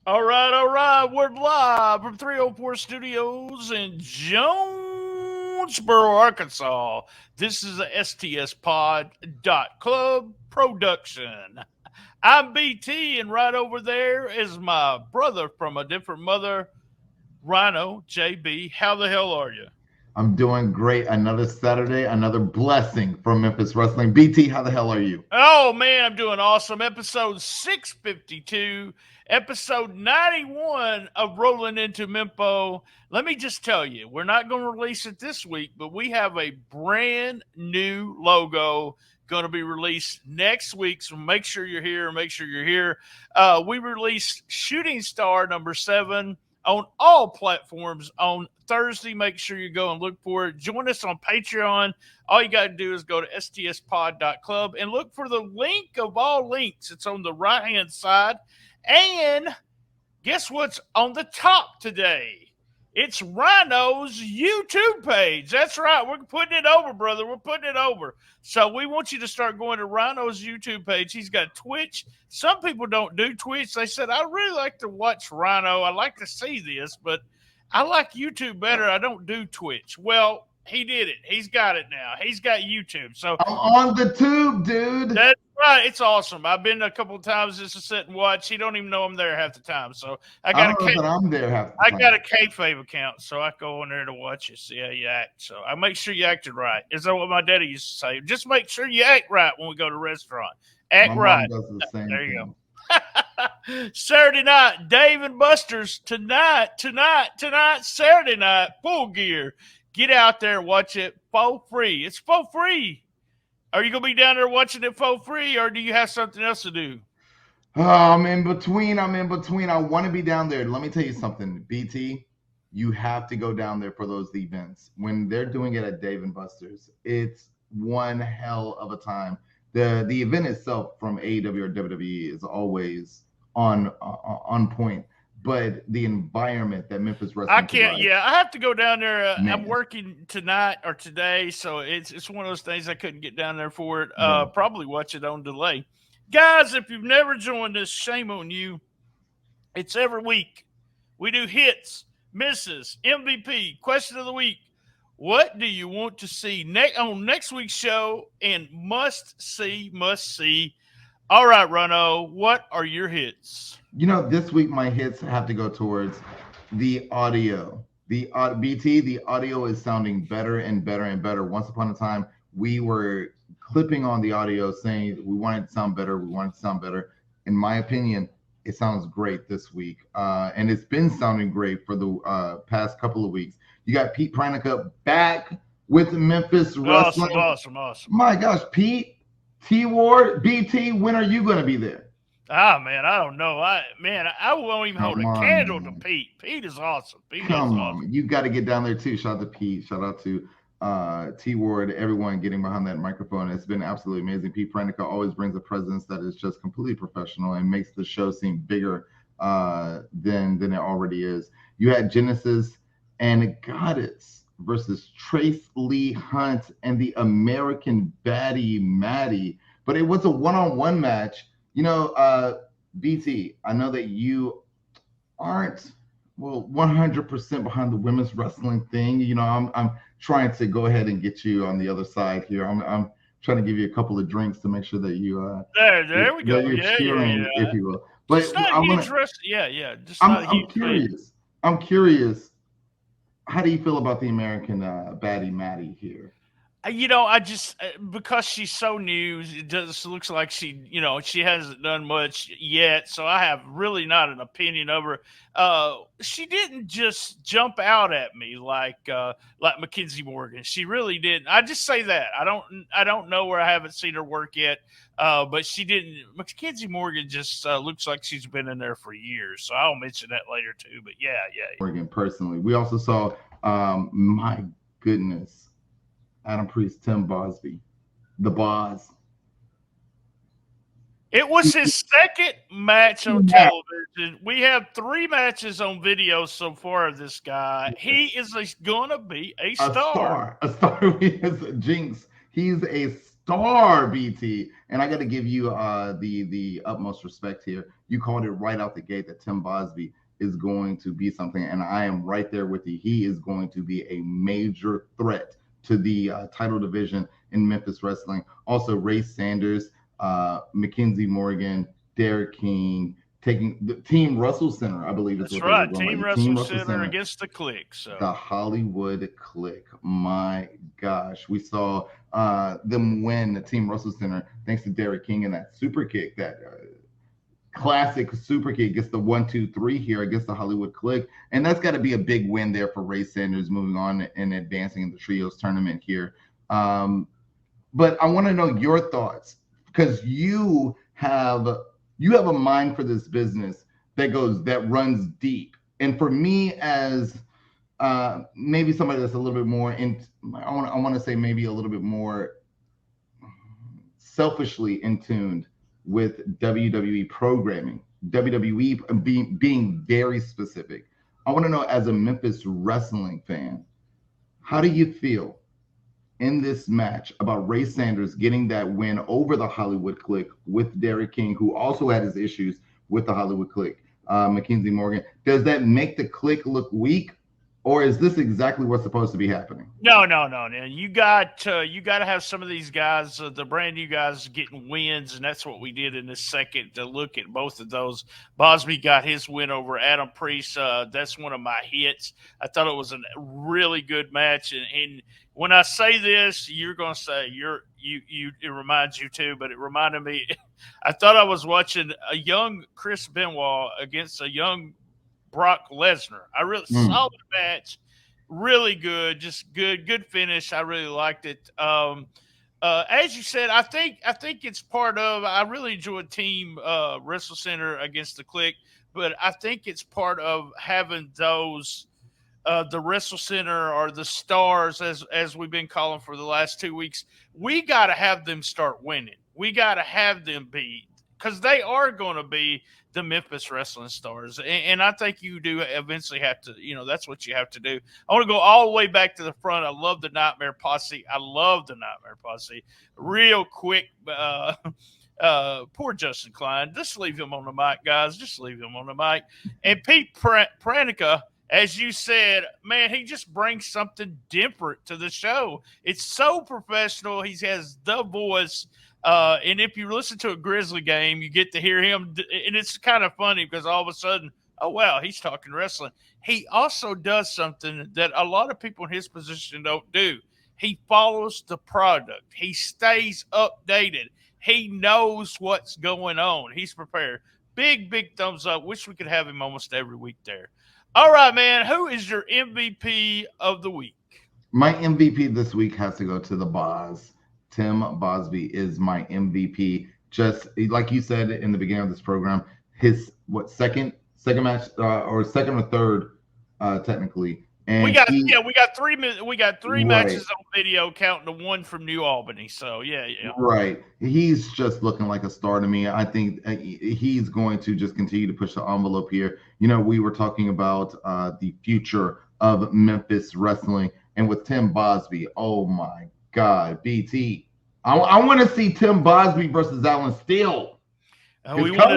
All right, all right. We're live from 304 Studios in Jonesboro, Arkansas. This is a STSPod.club production. I'm BT, and right over there is my brother from a different mother, RynoJB. How the hell are you? I'm doing great. Another Saturday, another blessing from Memphis Wrestling. BT, how the hell are you? Oh man, I'm doing awesome. Episode 652, episode 91 of Rollin Into Mempho. Let me just tell you, we're not going to release it this week, but we have a brand new logo going to be released next week. So make sure you're here. Make sure you're here. We released Shooting Star number 7 on all platforms on Thursday. Make sure you go and look for it. Join us on Patreon. All you got to do is go to stspod.club and look for the link of all links. It's on the right-hand side. And guess what's on the top today? It's Rhino's YouTube page. That's right. We're putting it over, brother. We're putting it over. So we want you to start going to Rhino's YouTube page. He's got Twitch. Some people don't do Twitch. They said, I really like to watch Rhino. I like to see this, but I like YouTube better. I don't do Twitch. Well, he did it. He's got it now. He's got YouTube. So I'm on the tube, dude. That's right. It's awesome. I've been a couple of times just to sit and watch. He don't even know I'm there half the time. So I got I'm there half the I time. got a kayfabe account, so I go in there to watch you, see how you act. So I make sure you acted right. Is that what my daddy used to say? Just make sure you act right when we go to a restaurant. Act My right. mom does the same There you thing. go. Saturday night, Dave and Buster's tonight, Saturday night, full gear. Get out there, watch it for free. It's for free. Are you going to be down there watching it for free, or do you have something else to do? Oh, I'm in between. I want to be down there. Let me tell you something, BT. You have to go down there for those events. When they're doing it at Dave and Buster's, it's one hell of a time. The event itself from AEW or WWE is always on point, but the environment that Memphis Wrestling I can't. provides, Yeah, I have to go down there. I'm man. working tonight or today, so it's one of those things I couldn't get down there for it. No. Probably watch it on delay, guys. If you've never joined us, shame on you. It's every week. We do hits, misses, MVP, question of the week. What do you want to see on next week's show? And must see. All right, Runo, what are your hits? This week my hits have to go towards the audio. The BT, the audio is sounding better and better and better. Once upon a time, we were clipping on the audio saying we want it to sound better. In my opinion, it sounds great this week. And it's been sounding great for the past couple of weeks. You got Pete Pranica back with Memphis Wrestling. Awesome. My gosh, Pete, T-Ward, BT, when are you going to be there? Ah, man, I don't know. I won't even hold a candle to Pete. Pete is awesome. Come on. You got to get down there too. Shout out to Pete. Shout out to T-Ward, everyone getting behind that microphone. It's been absolutely amazing. Pete Pranica always brings a presence that is just completely professional and makes the show seem bigger than it already is. You had Genesis and Goddess versus Trace Lee Hunt and the American Baddie Maddie. But it was a one-on-one match. BT, I know that you aren't 100% behind the women's wrestling thing. I'm trying to go ahead and get you on the other side here. I'm trying to give you a couple of drinks to make sure that you there we go. You're cheering, if you will. But it's not huge Just I'm curious. I'm curious. How do you feel about the American Baddie Maddie here? I just because she's so new, it looks like she hasn't done much yet. So I have really not an opinion of her. She didn't just jump out at me like Mackenzie Morgan. She really didn't. I just say that I don't know her. I haven't seen her work yet. But she didn't. Mackenzie Morgan just looks like she's been in there for years. So I'll mention that later too. But yeah. Morgan personally, we also saw. My goodness. Adam Priest, Tim Bosby, the boss. It was his second match on television. We have 3 matches on video so far of this guy. He is going to be a star. A star. He is Jinx. He's a star, BT. And I got to give you the utmost respect here. You called it right out the gate that Tim Bosby is going to be something, and I am right there with you. He is going to be a major threat to the title division in Memphis Wrestling. Also, Ray Sanders, Mackenzie Morgan, Derek King, taking the Team Russell Center, I believe. That's right. Team Russell Center against the Click. So the Hollywood Click. My gosh, we saw them win the Team Russell Center thanks to Derek King and that super kick, that classic super kick, gets the 1-2-3 here against the Hollywood Click, and that's got to be a big win there for Ray Sanders moving on and advancing in the trios tournament here. But I want to know your thoughts, because you have a mind for this business that runs deep. And for me, as maybe somebody that's a little bit more I want to say maybe a little bit more selfishly in tuned with WWE programming, WWE being very specific. I want to know, as a Memphis wrestling fan, how do you feel in this match about Ray Sanders getting that win over the Hollywood Click with Derek King, who also had his issues with the Hollywood Click, Mackenzie Morgan? Does that make the Click look weak, or is this exactly what's supposed to be happening? No. You got to have some of these guys, the brand new guys, getting wins, and that's what we did in this second to look at both of those. Bosby got his win over Adam Priest. That's one of my hits. I thought it was a really good match, and when I say this, you're going to say it reminds you too, but it reminded me. I thought I was watching a young Chris Benoit against a young Brock Lesnar. I really solid match, really good, just good finish. I really liked it. As you said, I think it's part of. I really enjoyed Team Wrestle Center against the Click, but I think it's part of having those the Wrestle Center or the stars, as we've been calling for the last 2 weeks. We got to have them start winning. We got to have them be, because they are going to be the Memphis wrestling stars. And I think you do eventually have to, that's what you have to do. I want to go all the way back to the front. I love the Nightmare Posse. Real quick, poor Justin Klein. Just leave him on the mic, guys. Just leave him on the mic. And Pete Pranica, as you said, man, he just brings something different to the show. It's so professional. He has the voice. And if you listen to a Grizzly game, you get to hear him. And it's kind of funny because all of a sudden, oh, wow, he's talking wrestling. He also does something that a lot of people in his position don't do. He follows the product. He stays updated. He knows what's going on. He's prepared. Big thumbs up. Wish we could have him almost every week there. All right, man. Who is your MVP of the week? My MVP this week has to go to the Boz. Tim Bosby is my MVP. Just like you said in the beginning of this program, his second match or second or third technically. And we got 3 minutes. We got three matches on video, counting the one from New Albany. So yeah. Right. He's just looking like a star to me. I think he's going to just continue to push the envelope here. We were talking about the future of Memphis wrestling, and with Tim Bosby, oh my God, BT. I want to see Tim Bosby versus Alan Steele. We want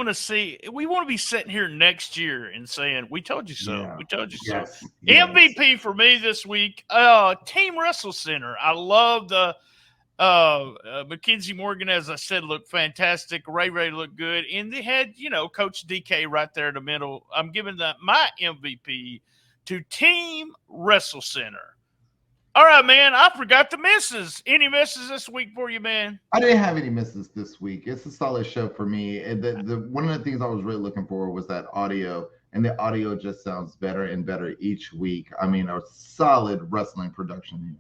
to be sitting here next year and saying, "We told you so. Yeah. We told you so." Yes. MVP for me this week, Team Wrestle Center. I love the Mackenzie Morgan, as I said, looked fantastic. Ray looked good, and they had Coach DK right there in the middle. I'm giving my MVP to Team Wrestle Center. All right, man. I forgot the misses. Any misses this week for you, man? I didn't have any misses this week. It's a solid show for me. One of the things I was really looking for was that audio, and the audio just sounds better and better each week. I mean, a solid wrestling production here.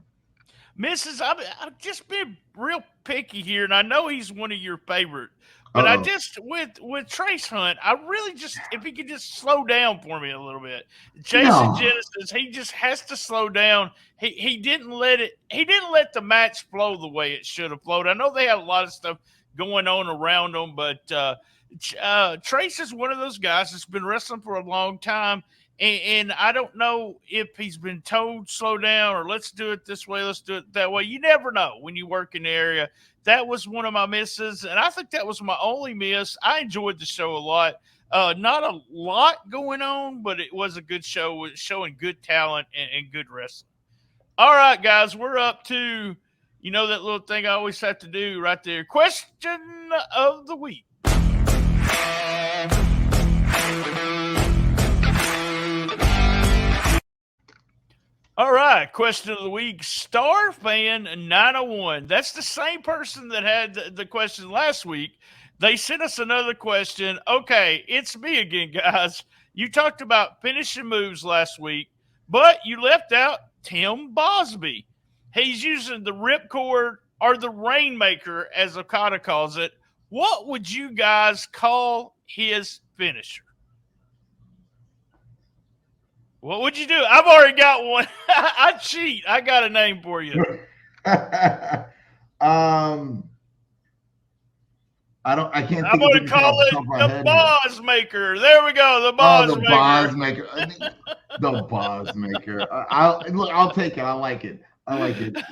Misses, I've just been real picky here, and I know he's one of your favorite. But I just, with Trace Hunt, I really just, if he could just slow down for me a little bit. Jason Genesis, he just has to slow down. He didn't let the match flow the way it should have flowed. I know they had a lot of stuff going on around them, but Trace is one of those guys that's been wrestling for a long time. And I don't know if he's been told slow down or let's do it this way, let's do it that way. You never know when you work in the area. That was one of my misses, and I think that was my only miss. I enjoyed the show a lot. Not a lot going on, but it was a good show, showing good talent and good wrestling. All right, guys, we're up to, that little thing I always have to do right there. Question of the week. All right, question of the week. Star Fan 901. That's the same person that had the question last week. They sent us another question. Okay, it's me again, guys. You talked about finishing moves last week, but you left out Tim Bosby. He's using the ripcord or the Rainmaker, as Okada calls it. What would you guys call his finisher? What would you do? I've already got one. I cheat. I got a name for you. I can't I'm think going of to call it the Boz Maker. There we go. The Boz Maker. The Boz Maker. The Boz Maker. I'll take it. I like it. I didn't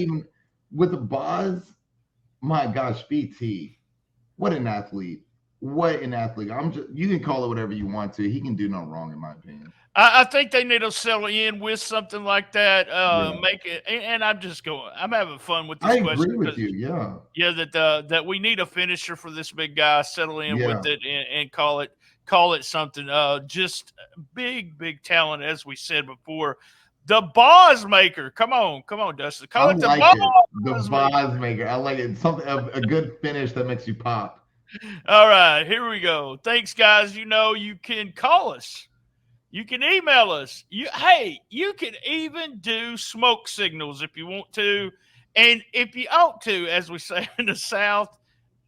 even with the Boz. My gosh, BT. What an athlete. What an athlete. You can call it whatever you want to. He can do no wrong, in my opinion. I think they need to settle in with something like that. Make it, and I'm just going. I'm having fun with this question. I agree with you. Yeah. That we need a finisher for this big guy. Settle in with it and call it something. Just big talent, as we said before. The Boz Maker. Come on, Dustin. Call it the Boz Maker. I like it. Something a good finish that makes you pop. All right, here we go. Thanks, guys. You can call us. You can email us. You can even do smoke signals if you want to. And if you ought to, as we say in the South,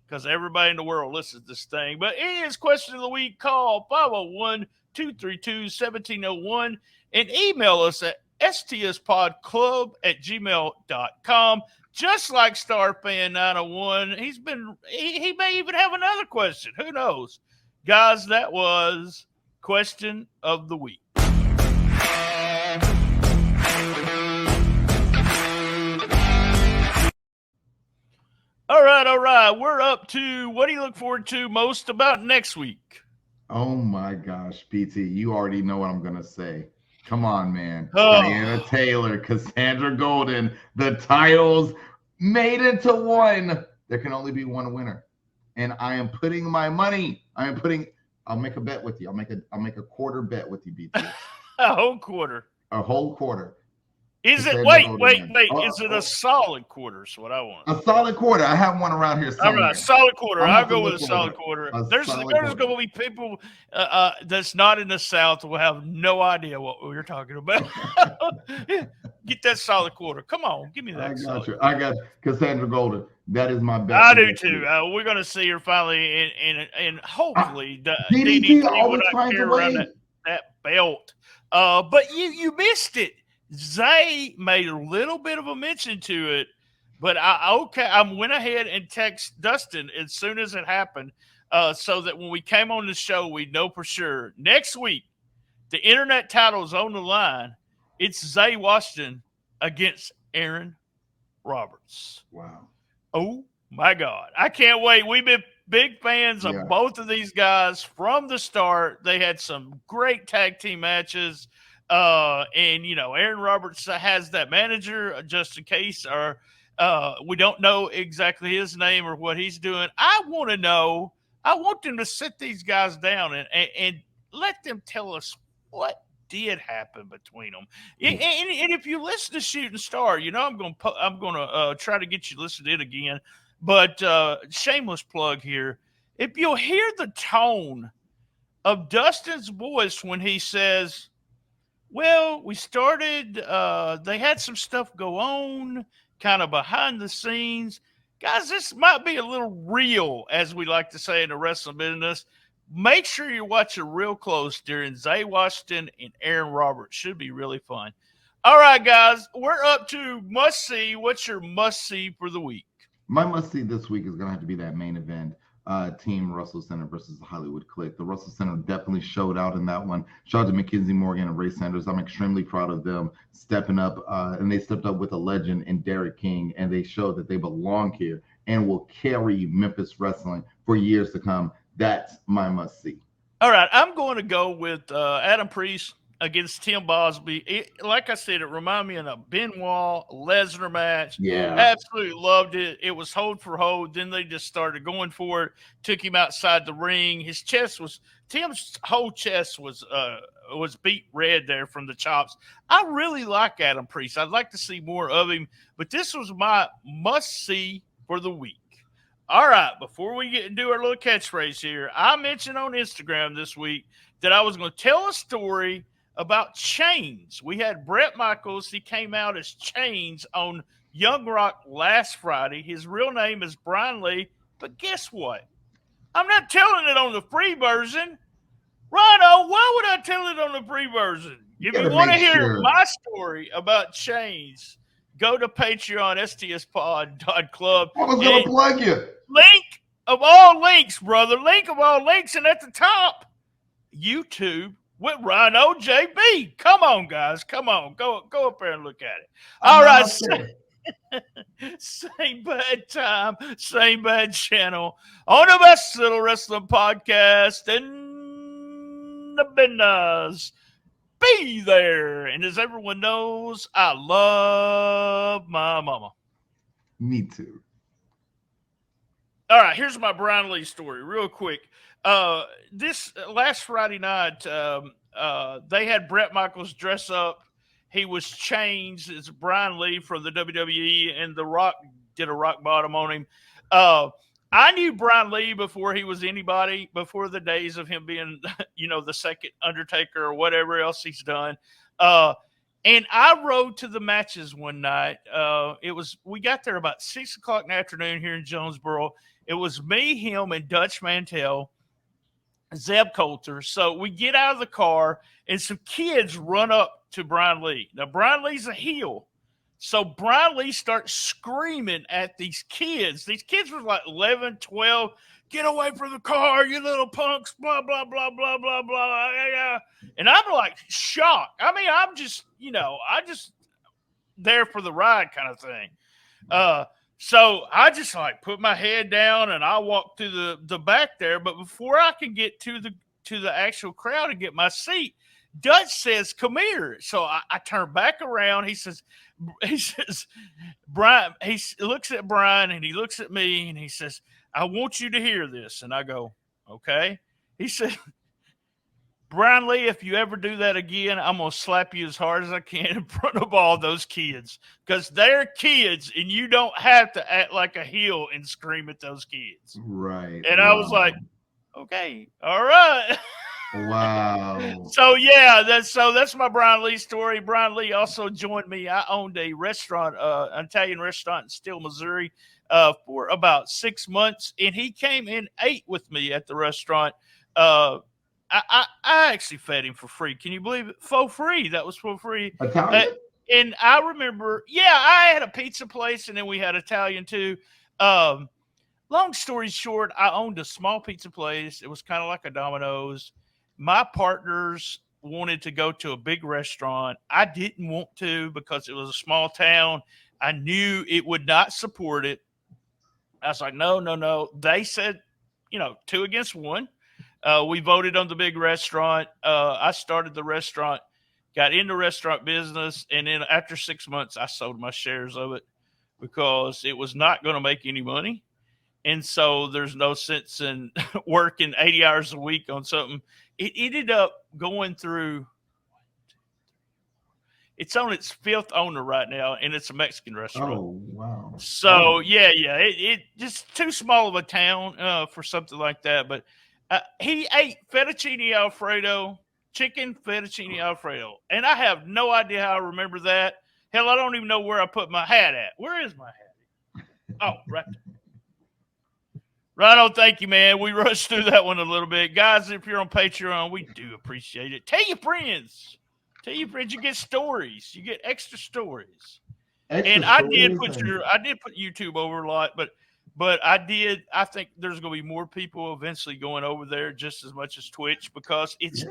because everybody in the world listens to this thing. But it is question of the week. Call 501-232-1701 and email us at stspodclub@gmail.com. Just like Starfan901. He may even have another question. Who knows? Guys, that was question of the week. All right. We're up to what do you look forward to most about next week? Oh my gosh, PT, you already know what I'm gonna say. Come on, man. Diana Taylor, Cassandra Golden, the titles made into one. There can only be one winner. And I am putting my money. I'll make a bet with you. I'll make a quarter bet with you, BT. A whole quarter. A whole quarter. Is it? Wait. Is it a solid quarter? Is what I want. A solid quarter. I have one around here somewhere. All right, solid quarter. I'll go with a solid quarter. There's going to be people that's not in the South who will have no idea what we're talking about. Get that solid quarter. Come on, give me that. I got you. Cassandra Golden. That is my bet. I do too. We're going to see her finally, and hopefully DDT will not carry around that belt. But you missed it. Zay made a little bit of a mention to it, but I went ahead and text Dustin as soon as it happened, so that when we came on the show, we know for sure. Next week, the internet title is on the line. It's Zay Washington against Aaron Roberts. Wow. Oh, my God. I can't wait. We've been big fans of both of these guys from the start. They had some great tag team matches. And Aaron Roberts has that manager just in case, or we don't know exactly his name or what he's doing. I want to know. I want them to sit these guys down and let them tell us what did happen between them. And if you listen to Shooting Star, I'm going to try to get you to listen to it again. But shameless plug here. If you'll hear the tone of Dustin's voice when he says, well, we started, they had some stuff go on kind of behind the scenes. Guys, this might be a little real, as we like to say in the wrestling business. Make sure you watch it real close during Zay Washington and Aaron Roberts. Should be really fun. All right, guys, we're up to must-see. What's your must-see for the week? My must-see this week is going to have to be that main event. Team Russell Center versus the Hollywood Clique. The Russell Center definitely showed out in that one. Shout out to Mackenzie Morgan and Ray Sanders. I'm extremely proud of them stepping up, and they stepped up with a legend in Derek King, and they showed that they belong here and will carry Memphis wrestling for years to come. That's my must-see. All right, I'm going to go with Adam Priest against Tim Bosby. Like I said, it reminded me of a Benoit Lesnar match. Yeah. Absolutely loved it. It was hold for hold. Then they just started going for it, took him outside the ring. Tim's whole chest was beat red there from the chops. I really like Adam Priest. I'd like to see more of him, but this was my must-see for the week. All right, before we get into our little catchphrase here, I mentioned on Instagram this week that I was going to tell a story about Chains. We had Brett Michaels. He came out as Chains on Young Rock last Friday. His real name is Brian Lee, but guess what? I'm not telling it on the free version. Rhino, why would I tell it on the free version? If you want to hear my story about Chains, go to Patreon, stspod.club. I was going to plug you. Link of all links, brother. Link of all links. And at the top, YouTube with RynoJB. Come on, guys. Come on. Go up there and look at it. All right. Same bad time, same bad channel on the best little wrestling podcast in the business. Be there. And as everyone knows, I love my mama. Me too. All right, here's my Brian Lee story real quick. This last Friday night, they had Brett Michaels dress up. He was changed as Brian Lee from the WWE, and The Rock did a rock bottom on him. I knew Brian Lee before he was anybody, before the days of him being, the second Undertaker or whatever else he's done. And I rode to the matches one night. We got there about 6:00 in the afternoon here in Jonesboro. It was me, him, and Dutch Mantel, Zeb Coulter. So we get out of the car, and some kids run up to Brian Lee. Now, Brian Lee's a heel. So Brian Lee starts screaming at these kids. These kids were like 11, 12. Get away from the car, you little punks, blah, blah, blah, blah, blah, blah. And I'm like shocked. I mean, I'm just, I just there for the ride kind of thing. So I just like put my head down and I walk to the back there. But before I can get to the actual crowd and get my seat, Dutch says, "Come here." So I turn back around. He says, Brian, he looks at Brian and he looks at me and he says, "I want you to hear this." And I go, "Okay." He said, "Brian Lee, if you ever do that again, I'm going to slap you as hard as I can in front of all those kids, because they're kids and you don't have to act like a heel and scream at those kids." Right. And I was like, okay, all right. Wow. So yeah, that's my Brian Lee story. Brian Lee also joined me. I owned a restaurant, an Italian restaurant in Steele, Missouri, for about 6 months, and he came and ate with me at the restaurant. I actually fed him for free. Can you believe it? For free. That was for free. Italian? And I remember, I had a pizza place, and then we had Italian too. Long story short, I owned a small pizza place. It was kind of like a Domino's. My partners wanted to go to a big restaurant. I didn't want to because it was a small town. I knew it would not support it. I was like, no. They said, 2 against 1. We voted on the big restaurant. I started the restaurant, got into restaurant business, and then after 6 months, I sold my shares of it because it was not going to make any money. And so there's no sense in working 80 hours a week on something. It ended up going through, it's on its 5th owner right now, and it's a Mexican restaurant. Oh, wow. So, it just too small of a town for something like that. But he ate fettuccine Alfredo, chicken fettuccine Alfredo. And I have no idea how I remember that. Hell, I don't even know where I put my hat at. Where is my hat? Oh, right there. Rhino, thank you, man. We rushed through that one a little bit. Guys, if you're on Patreon, we do appreciate it. Tell your friends. You get stories. You get extra stories. I did put YouTube over a lot, but But I think there's going to be more people eventually going over there just as much as Twitch because it's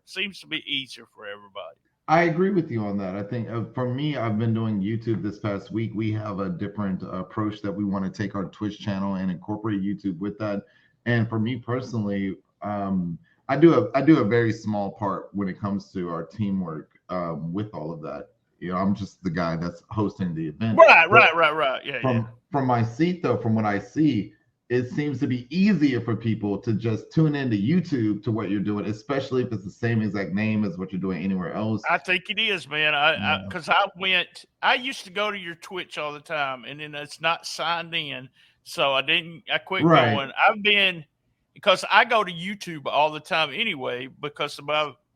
seems to be easier for everybody. I agree with you on that. I think for me, I've been doing YouTube this past week. We have a different approach that we want to take our Twitch channel and incorporate YouTube with that. And for me personally, I do a very small part when it comes to our teamwork with all of that. You know, I'm just the guy that's hosting the event. Right. Yeah. From my seat, though, from what I see, it seems to be easier for people to just tune into YouTube to what you're doing, especially if it's the same exact name as what you're doing anywhere else. I think it is, man. Because I used to go to your Twitch all the time, and then it's not signed in, so I quit going. Because I go to YouTube all the time anyway,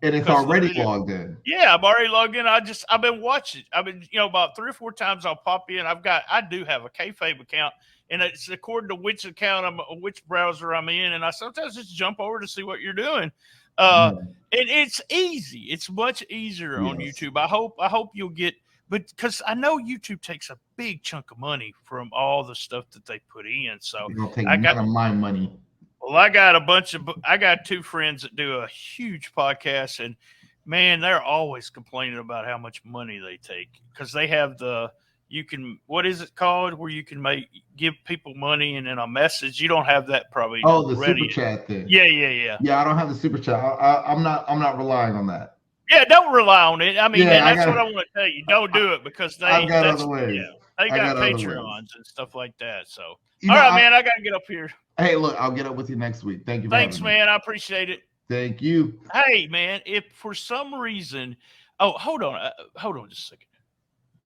and it's already logged in. Yeah, I'm already logged in. I've been watching. I've been, about 3 or 4 times I'll pop in. I do have a kayfabe account, and it's according to which account which browser I'm in, and I sometimes just jump over to see what you're doing. And it's easy. It's much easier on YouTube. I hope you'll get, but because I know YouTube takes a big chunk of money from all the stuff that they put in. So I got my money. Well, I got 2 friends that do a huge podcast, and man, they're always complaining about how much money they take because they have what is it called where you can give people money and then a message. You don't have that probably. Oh, the super chat thing. Yeah. Yeah, I don't have the super chat. I'm not relying on that. Yeah, don't rely on it. I mean, that's what I want to tell you. Don't do it because I've got other ways. Yeah, they got Patreons and stuff like that. So, all right, man, I got to get up here. Hey, look, I'll get up with you next week. Thank you. Thanks, man. I appreciate it. Thank you. Hey, man, if for some reason, hold on just a second.